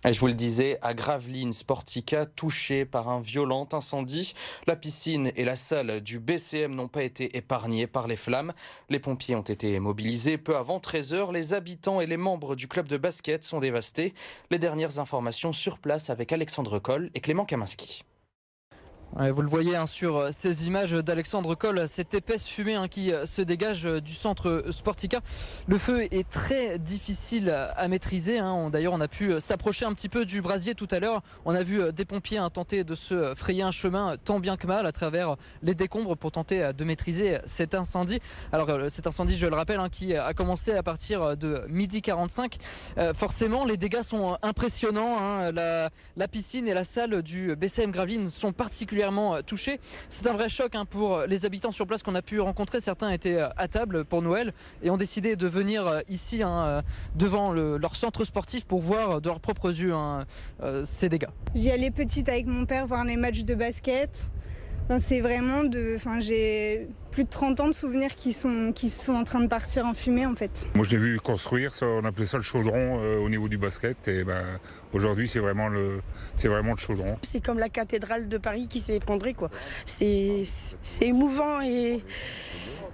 Et je vous le disais, à Gravelines, Sportica, touché par un violent incendie. La piscine et la salle du BCM n'ont pas été épargnées par les flammes. Les pompiers ont été mobilisés peu avant 13 heures. Les habitants et les membres du club de basket sont dévastés. Les dernières informations sur place avec Alexandre Coll et Clément Kaminski. Ouais, vous le voyez sur ces images d'Alexandre Coll, cette épaisse fumée qui se dégage du centre Sportica. Le feu est très difficile à maîtriser. D'ailleurs, on a pu s'approcher un petit peu du brasier tout à l'heure. On a vu des pompiers tenter de se frayer un chemin tant bien que mal à travers les décombres pour tenter de maîtriser cet incendie. Alors cet incendie, je le rappelle, qui a commencé à partir de 12h45. Forcément, les dégâts sont impressionnants. La piscine et la salle du BCM Gravelines sont particulièrement touchés. C'est un vrai choc pour les habitants sur place qu'on a pu rencontrer. Certains étaient à table pour Noël et ont décidé de venir ici devant leur centre sportif pour voir de leurs propres yeux ces dégâts. J'y allais petite avec mon père voir les matchs de basket. C'est vraiment j'ai plus de 30 ans de souvenirs qui sont en train de partir en fumée en fait. Moi je l'ai vu construire, ça, on appelait ça le chaudron au niveau du basket et aujourd'hui c'est vraiment le chaudron. C'est comme la cathédrale de Paris qui s'est effondrée quoi. C'est émouvant et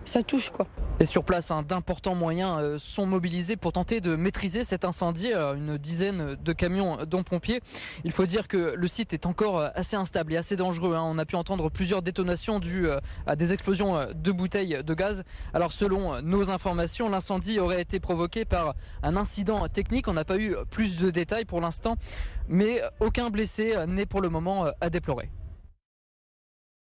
ça touche quoi. Et sur place, d'importants moyens sont mobilisés pour tenter de maîtriser cet incendie. Une dizaine de camions dont pompiers. Il faut dire que le site est encore assez instable et assez dangereux. On a pu entendre plusieurs détonations dues à des explosions de bouteilles de gaz. Alors selon nos informations, l'incendie aurait été provoqué par un incident technique. On n'a pas eu plus de détails pour l'instant, mais aucun blessé n'est pour le moment à déplorer.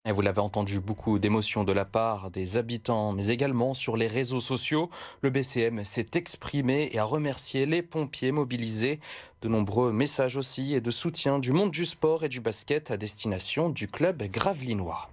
Et vous l'avez entendu, beaucoup d'émotions de la part des habitants, mais également sur les réseaux sociaux. Le BCM s'est exprimé et a remercié les pompiers mobilisés. De nombreux messages aussi et de soutien du monde du sport et du basket à destination du club gravelinois.